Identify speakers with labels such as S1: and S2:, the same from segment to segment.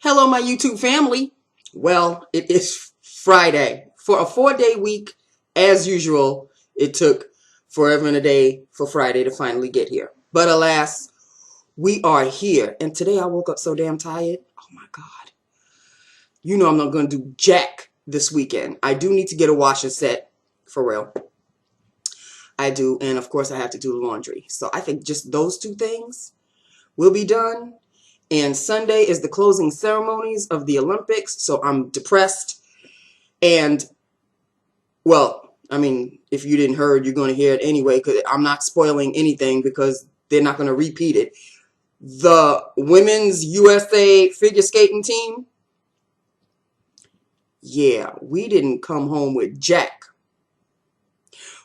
S1: Hello, my YouTube family. Well, it is Friday. For a 4-day week, as usual, it took forever and a day for Friday to finally get here. But alas, we are here. And today I woke up so damn tired. Oh my God. You know I'm not going to do jack this weekend. I do need to get a wash and set, for real. I do. And of course I have to do the laundry. So I think just those two things will be done. And Sunday is the closing ceremonies of the Olympics, so I'm depressed. And, well, I mean, if you didn't hear, you're going to hear it anyway, because I'm not spoiling anything because they're not going to repeat it. The women's USA figure skating team, yeah, we didn't come home with jack.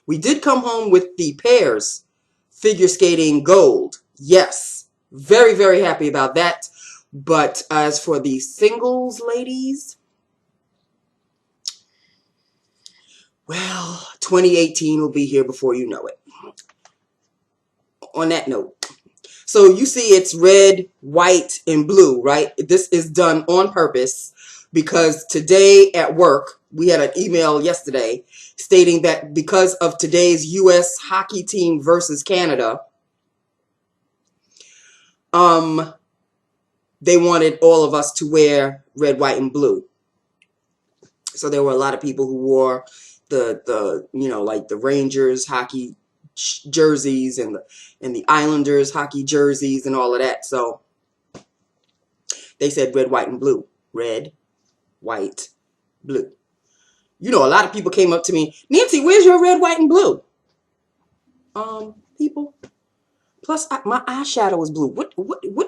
S1: We did come home with the pairs figure skating gold. Yes, very, very happy about that. But as for the singles ladies, well, 2018 will be here before you know it. On that note, so you see it's red, white, and blue, right? This is done on purpose because today at work, we had an email yesterday stating that because of today's U.S. hockey team versus Canada, they wanted all of us to wear red, white, and blue. So there were a lot of people who wore the you know, like the Rangers hockey jerseys and the Islanders hockey jerseys and all of that. So they said red, white, and blue. Red, white, blue. You know, a lot of people came up to me, Nancy, where's your red, white, and blue? People. Plus, my eyeshadow is blue. What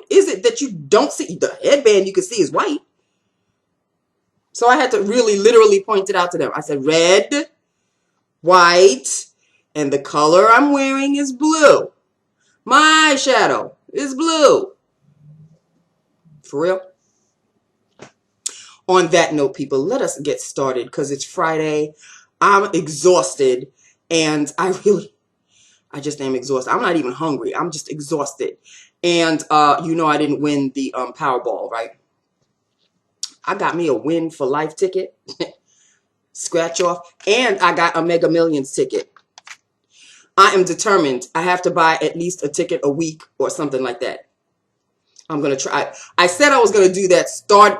S1: is it that you don't see? The headband you can see is white. So I had to really literally point it out to them. I said red, white, and the color I'm wearing is blue. My eyeshadow is blue. For real? On that note, people, let us get started because it's Friday. I'm exhausted, and I just am exhausted. I'm not even hungry. I'm just exhausted. And you know I didn't win the Powerball, right? I got me a Win for Life ticket, scratch off, and I got a Mega Millions ticket. I am determined. I have to buy at least a ticket a week or something like that. I'm going to try. I said I was going to do that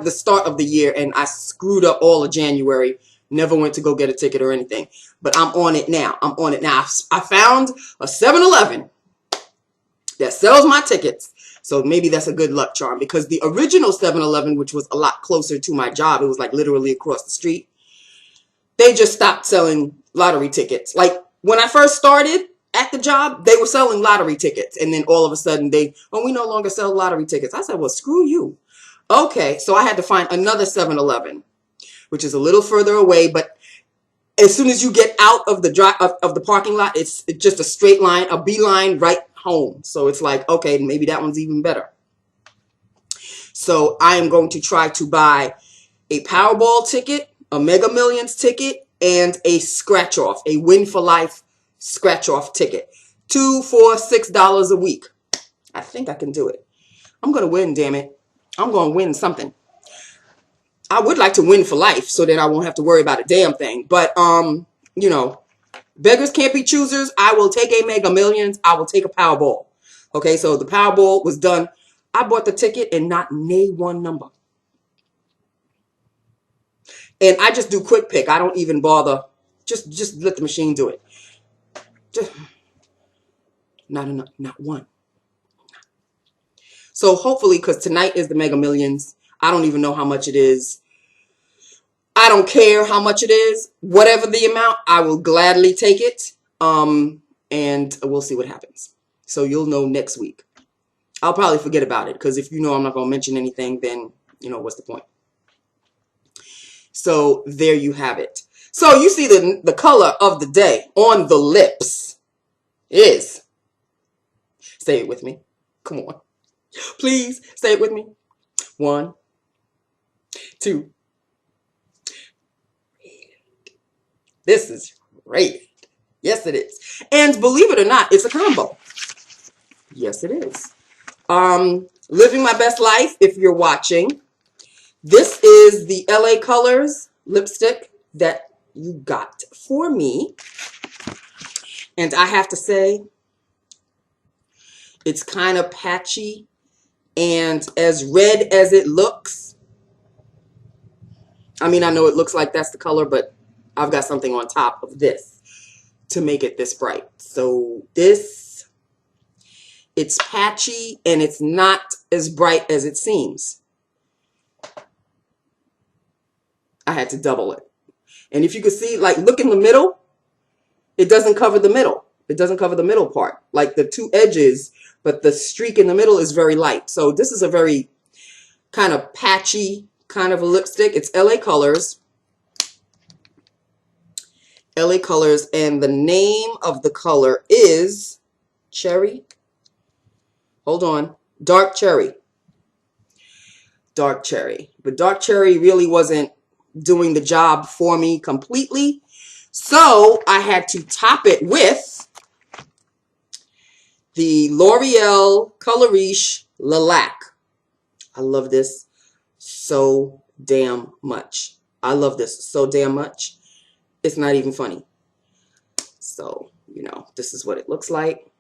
S1: the start of the year, and I screwed up all of January. Never went to go get a ticket or anything. But I'm on it now. I'm on it now. I found a 7-Eleven that sells my tickets. So maybe that's a good luck charm because the original 7-Eleven, which was a lot closer to my job, it was like literally across the street, they just stopped selling lottery tickets. Like when I first started at the job, they were selling lottery tickets. And then all of a sudden we no longer sell lottery tickets. I said, well, screw you. Okay, so I had to find another 7-Eleven, which is a little further away. But as soon as you get out of the parking lot, it's just a straight line, a beeline right home. So it's like, okay, maybe that one's even better. So I am going to try to buy a Powerball ticket, a Mega Millions ticket, and a scratch off, a Win for Life scratch off ticket. 2 for $6 a week. I think I can do it. I'm going to win, damn it. I'm going to win something. I would like to win for life so that I won't have to worry about a damn thing. But, you know, beggars can't be choosers. I will take a Mega Millions. I will take a Powerball. Okay, so the Powerball was done. I bought the ticket and not nay one number. And I just do quick pick. I don't even bother. Just let the machine do it. Just not enough, not one. So hopefully, because tonight is the Mega Millions, I don't even know how much it is. I don't care how much it is. Whatever the amount, I will gladly take it. And we'll see what happens. So you'll know next week. I'll probably forget about it because if you know I'm not going to mention anything, then, you know, what's the point? So there you have it. So you see the color of the day on the lips is, say it with me. Come on. Please say it with me. 1, 2. This is red. Yes, it is. And believe it or not, it's a combo. Yes, it is. Living My Best Life, if you're watching. This is the LA Colors lipstick that you got for me. And I have to say, it's kind of patchy. And as red as it looks, I mean, I know it looks like that's the color, but I've got something on top of this to make it this bright. So this, it's patchy and it's not as bright as it seems. I had to double it. And if you can see, like, look in the middle, it doesn't cover the middle. It doesn't cover the middle part, like the two edges, but the streak in the middle is very light. So this is a very kind of patchy kind of a lipstick. It's LA Colors. LA Colors, and the name of the color is Cherry. Hold on. Dark Cherry. Dark Cherry. But Dark Cherry really wasn't doing the job for me completely. So I had to top it with the L'Oreal Color Riche LaLaque. I love this so damn much. I love this so damn much. It's not even funny. So, you know, this is what it looks like.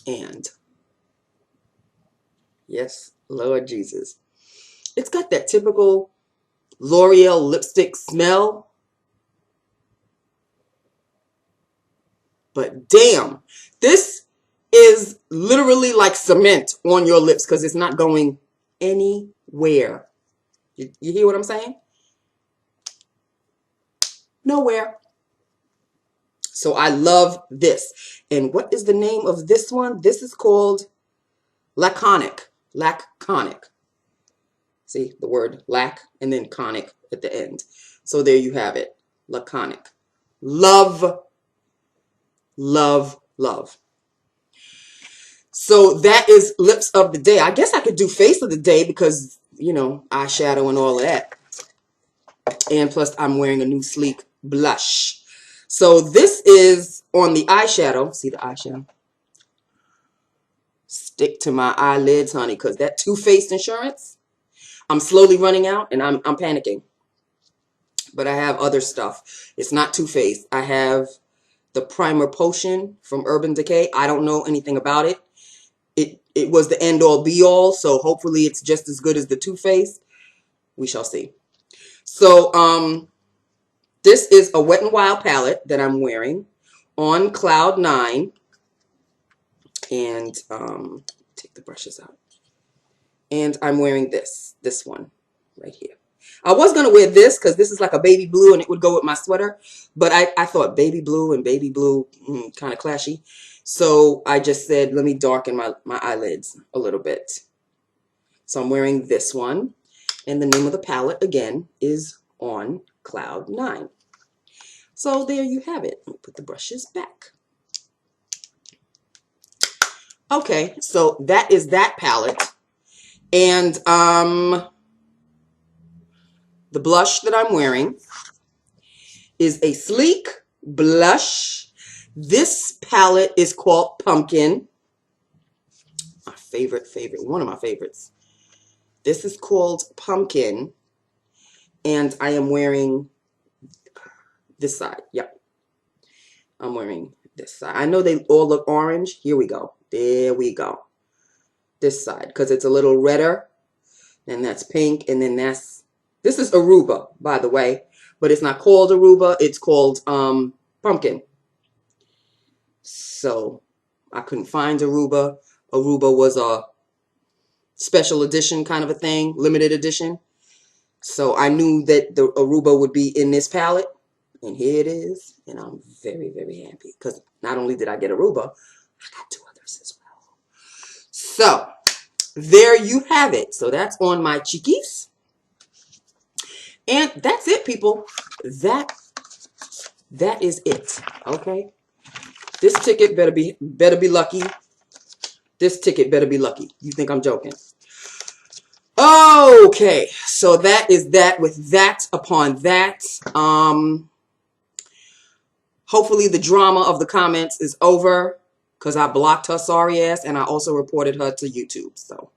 S1: And yes, Lord Jesus. It's got that typical L'Oreal lipstick smell. But damn, this is literally like cement on your lips because it's not going anywhere. You hear what I'm saying? Nowhere. So I love this. And what is the name of this one? This is called Laque-Onic. Laque-Onic. See the word lac and then conic at the end. So there you have it. Laque-Onic. Love, love, love. So that is lips of the day. I guess I could do face of the day because, you know, eyeshadow and all of that. And plus I'm wearing a new sleek blush. So this is on the eyeshadow. See the eyeshadow? Stick to my eyelids, honey, because that Too Faced insurance, I'm slowly running out and I'm panicking. But I have other stuff. It's not Too Faced. I have the Primer Potion from Urban Decay. I don't know anything about it. It was the end all be all, so hopefully it's just as good as the Too Faced. We shall see. So this is a Wet n Wild palette that I'm wearing on Cloud 9. And take the brushes out. And I'm wearing this one right here. I was going to wear this because this is like a baby blue and it would go with my sweater. But I thought baby blue and baby blue kind of clashy. So I just said, let me darken my eyelids a little bit. So I'm wearing this one. And the name of the palette, again, is On Cloud 9. So there you have it. Let me put the brushes back. Okay, so that is that palette. And the blush that I'm wearing is a sleek blush. This palette is called Pumpkin. My favorite, one of my favorites. This is called Pumpkin. And I am wearing this side. Yep. I'm wearing this side. I know they all look orange. Here we go. There we go. This side, because it's a little redder. And that's pink. And then this is Aruba, by the way. But it's not called Aruba. It's called Pumpkin. So I couldn't find Aruba. Aruba was a special edition kind of a thing. Limited edition. So I knew that the Aruba would be in this palette. And here it is. And I'm very, very happy. Because not only did I get Aruba, I got two others as well. So there you have it. So that's on my cheekies. And that's it, people. That is it. Okay. This ticket better be lucky. This ticket better be lucky. You think I'm joking? Okay. So that is that with that upon that. Hopefully the drama of the comments is over. Because I blocked her sorry ass. And I also reported her to YouTube. So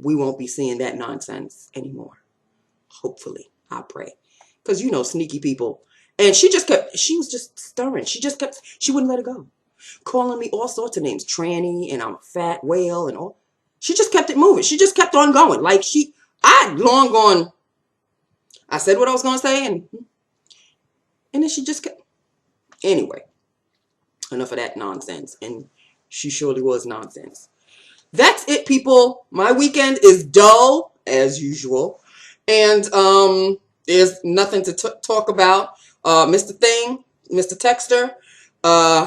S1: we won't be seeing that nonsense anymore. Hopefully, I pray. Because, you know, sneaky people. And she was just stirring. She wouldn't let it go. Calling me all sorts of names. Tranny, and I'm a fat whale, and all. She just kept it moving. She just kept on going. Like, I'd long gone, I said what I was going to say, and then she just kept, anyway, enough of that nonsense. And she surely was nonsense. That's it, people. My weekend is dull, as usual. And there's nothing to talk about. Mr. Texter,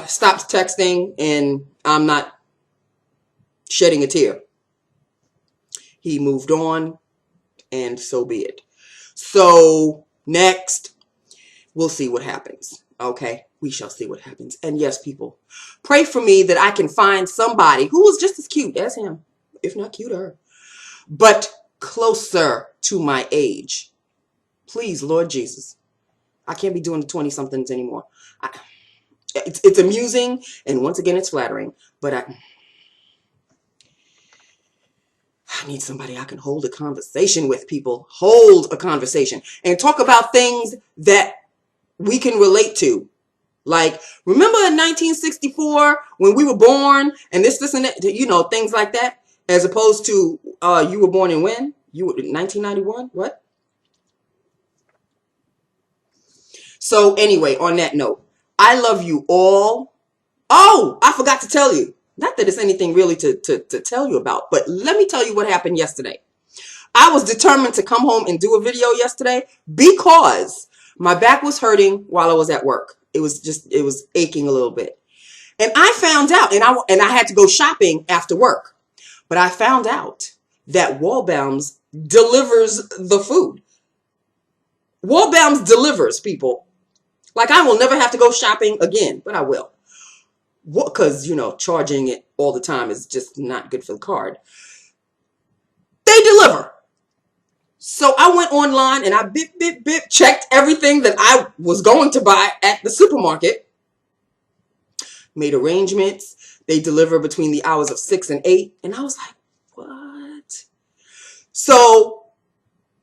S1: stopped texting, and I'm not shedding a tear. He moved on, and so be it. So, next, we'll see what happens. Okay? We shall see what happens. And yes, people, pray for me that I can find somebody who is just as cute as him, if not cuter, but closer to my age. Please, Lord Jesus. I can't be doing the 20-somethings anymore. It's amusing, and once again, it's flattering, but I need somebody I can hold a conversation with, people. Hold a conversation and talk about things that we can relate to. Like, remember in 1964 when we were born and this and that, you know, things like that, as opposed to you were born in when? You were 1991? What? So anyway, on that note, I love you all. Oh, I forgot to tell you. Not that it's anything really to tell you about, but let me tell you what happened yesterday. I was determined to come home and do a video yesterday because my back was hurting while I was at work. It was aching a little bit. And I found out, and I had to go shopping after work. But I found out that Waldbaum's delivers the food. Waldbaum's delivers, people. Like, I will never have to go shopping again, but I will. Because, you know, charging it all the time is just not good for the card. They deliver. So I went online and I checked everything that I was going to buy at the supermarket. Made arrangements. They deliver between the hours of 6 and 8. And I was like, what? So,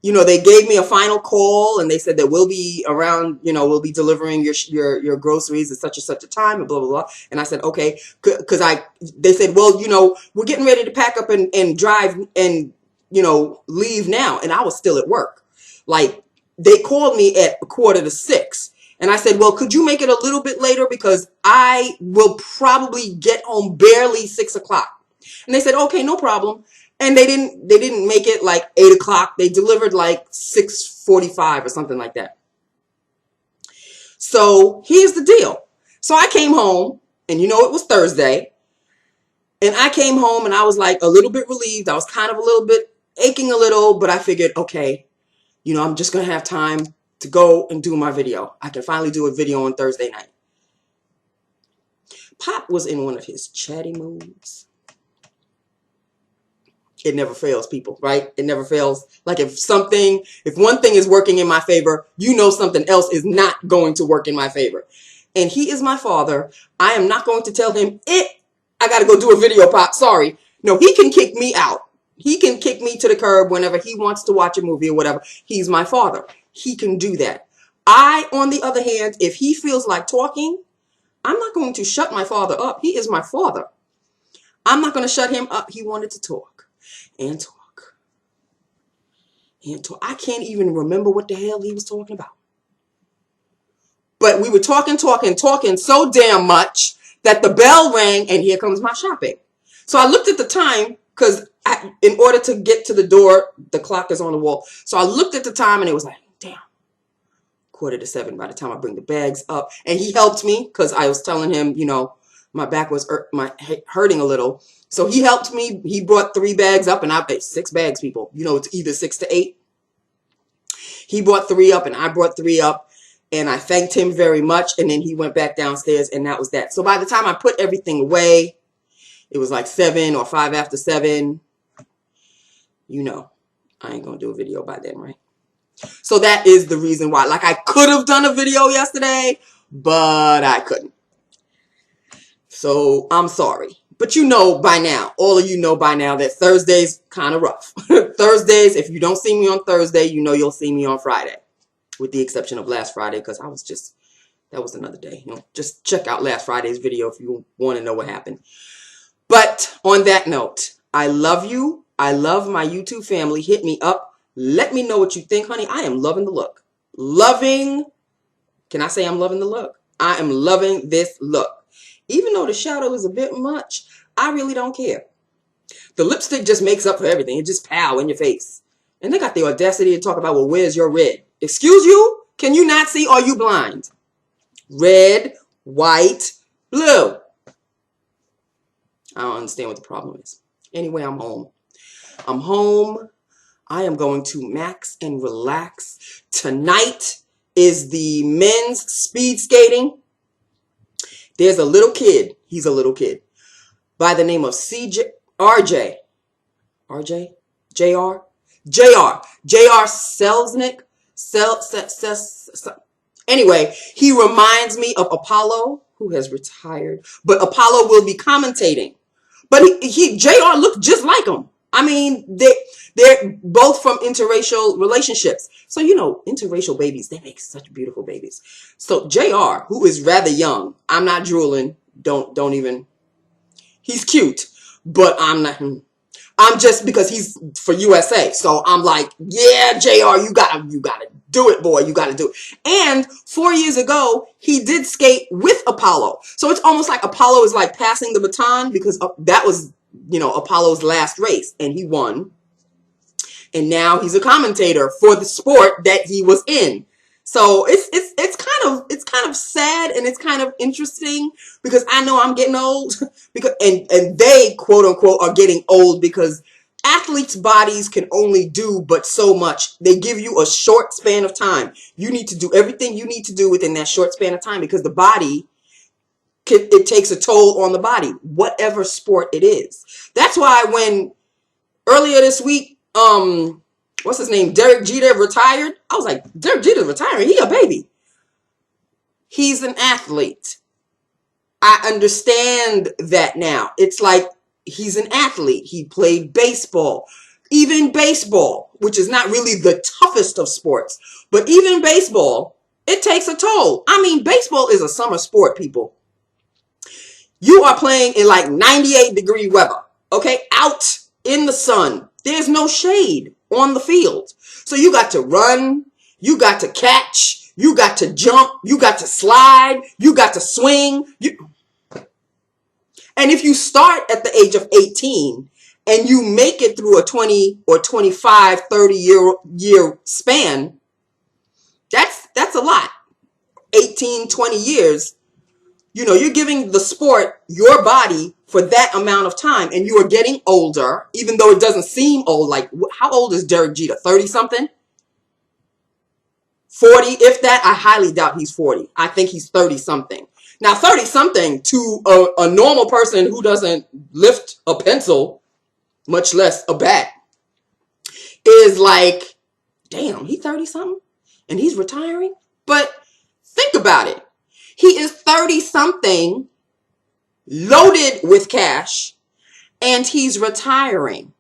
S1: you know, they gave me a final call and they said that we'll be around, you know, we'll be delivering your groceries at such and such a time and blah, blah, blah. And I said, okay, because they said, well, you know, we're getting ready to pack up and drive and, you know, leave now. And I was still at work. Like, they called me at 5:45. And I said, well, could you make it a little bit later? Because I will probably get home barely 6 o'clock. And they said, okay, no problem. And they didn't make it like 8 o'clock. They delivered like 6:45 or something like that. So here's the deal. So I came home, and you know, it was Thursday. And I came home and I was like a little bit relieved. I was kind of a little bit aching a little, but I figured, okay, you know, I'm just going to have time to go and do my video. I can finally do a video on Thursday night. Pop was in one of his chatty moods. It never fails, people, right? It never fails. Like, if one thing is working in my favor, you know something else is not going to work in my favor. And he is my father. I am not going to tell him, I got to go do a video, Pop. Sorry. No, he can kick me out. He can kick me to the curb whenever he wants to watch a movie or whatever. He's my father. He can do that. I, on the other hand, if he feels like talking, I'm not going to shut my father up. He is my father. I'm not going to shut him up. He wanted to talk and talk and talk. I can't even remember what the hell he was talking about. But we were talking so damn much that the bell rang and here comes my shopping. So I looked at the time because in order to get to the door, the clock is on the wall. So I looked at the time and it was like, damn, 6:45 by the time I bring the bags up. And he helped me because I was telling him, you know, my back was hurting a little. So he helped me. He brought 3 bags up and I paid 6 bags, people. You know, it's either 6 to 8. He brought 3 up and I brought 3 up. And I thanked him very much. And then he went back downstairs and that was that. So by the time I put everything away, it was like 7 or 5 after 7. You know, I ain't going to do a video by then, right? So that is the reason why. Like, I could have done a video yesterday, but I couldn't. So I'm sorry. But you know by now, all of you know by now that Thursday's kind of rough. Thursdays, if you don't see me on Thursday, you know you'll see me on Friday. With the exception of last Friday, because that was another day. You know, just check out last Friday's video if you want to know what happened. But on that note, I love you. I love my YouTube family. Hit me up. Let me know what you think, honey. I am loving the look. Can I say I'm loving the look? I am loving this look. Even though the shadow is a bit much, I really don't care. The lipstick just makes up for everything. It just pow in your face. And they got the audacity to talk about, well, where's your red? Excuse you? Can you not see? Are you blind? Red, white, blue. I don't understand what the problem is. Anyway, I'm home. I'm home. I am going to max and relax. Tonight is the men's speed skating. There's a little kid. He's a little kid by the name of RJ Selznick. Anyway, he reminds me of Apollo, who has retired, but Apollo will be commentating. But JR looked just like him. I mean, they're both from interracial relationships. So, you know, interracial babies, they make such beautiful babies. So JR, who is rather young, I'm not drooling. Don't even. He's cute, but I'm not. I'm just, because he's for USA. So I'm like, yeah, JR, you gotta do it, boy. You gotta do it. And 4 years ago, he did skate with Apollo. So it's almost like Apollo is like passing the baton, because that was, you know, Apollo's last race and he won. And now he's a commentator for the sport that he was in. So it's kind of sad, and it's kind of interesting, because I know I'm getting old, because and they, quote unquote, are getting old, because athletes' bodies can only do but so much. They give you a short span of time. You need to do everything you need to do within that short span of time, because the body, it takes a toll on the body, whatever sport it is. That's why when earlier this week, what's his name, Derek Jeter retired, I was like, Derek Jeter retiring? He a baby. He's an athlete. I understand that now. It's like, he's an athlete. He played baseball. Even baseball, which is not really the toughest of sports, but even baseball, it takes a toll. I mean, baseball is a summer sport, people. You are playing in like 98-degree weather, okay? Out in the sun. There's no shade on the field. So you got to run, you got to catch, you got to jump, you got to slide, you got to swing. And if you start at the age of 18 and you make it through a 20 or 25, 30-year span, that's a lot. 18, 20 years. You know, you're giving the sport your body for that amount of time, and you are getting older, even though it doesn't seem old. Like, how old is Derek Jeter? 30-something? 40, if that? I highly doubt he's 40. I think he's 30-something. Now, 30-something to a normal person who doesn't lift a pencil, much less a bat, is like, damn, he's 30-something and he's retiring? But think about it. He is 30-something, loaded with cash, and he's retiring.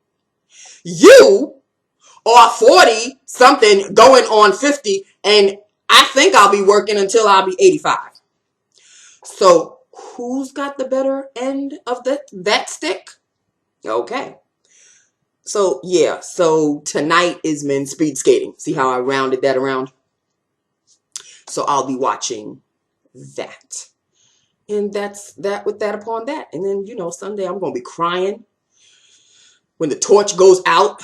S1: You are 40-something, going on 50, and I think I'll be working until I'll be 85. So who's got the better end of that stick? Okay. So yeah, so tonight is men's speed skating. See how I rounded that around? So I'll be watching that. And that's that with that upon that. And then, you know, Sunday I'm going to be crying when the torch goes out.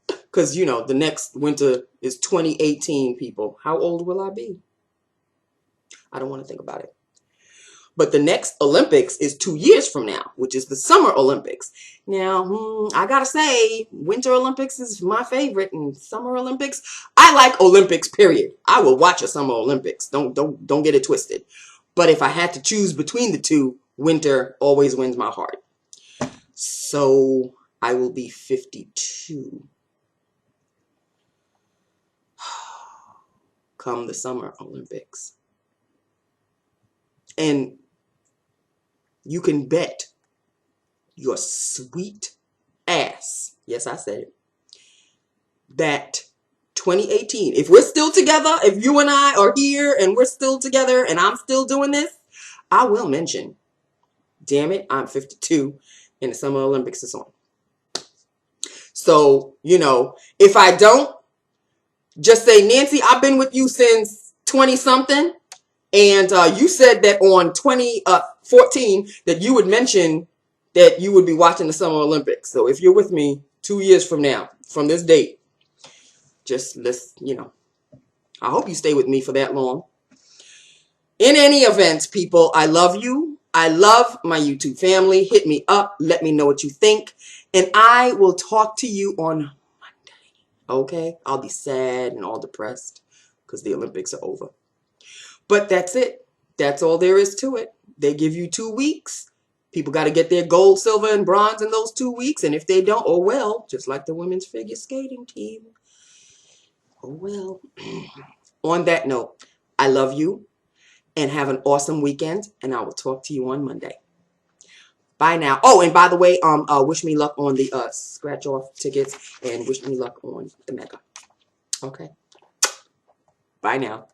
S1: Because, you know, the next winter is 2018, people. How old will I be? I don't want to think about it. But the next Olympics is 2 years from now, which is the Summer Olympics. Now, I got to say, Winter Olympics is my favorite, and Summer Olympics, I like Olympics, period. I will watch a Summer Olympics. Don't get it twisted. But if I had to choose between the two, winter always wins my heart. So I will be 52 come the Summer Olympics. And you can bet your sweet ass, yes, I said it, that 2018, if we're still together, if you and I are here and we're still together and I'm still doing this, I will mention, damn it, I'm 52 and the Summer Olympics is on. So, you know, if I don't, just say, Nancy, I've been with you since 20-something, and you said that on 2014 that you would mention that you would be watching the Summer Olympics. So if you're with me 2 years from now, from this date, just let's, you know, I hope you stay with me for that long. In any event, people, I love you. I love my YouTube family. Hit me up. Let me know what you think. And I will talk to you on Monday. Okay? I'll be sad and all depressed because the Olympics are over. But that's it. That's all there is to it. They give you 2 weeks. People got to get their gold, silver, and bronze in those 2 weeks. And if they don't, oh well. Just like the women's figure skating team. Oh well. On that note, I love you. And have an awesome weekend. And I will talk to you on Monday. Bye now. Oh, and by the way, wish me luck on the scratch-off tickets. And wish me luck on the Mega. Okay. Bye now.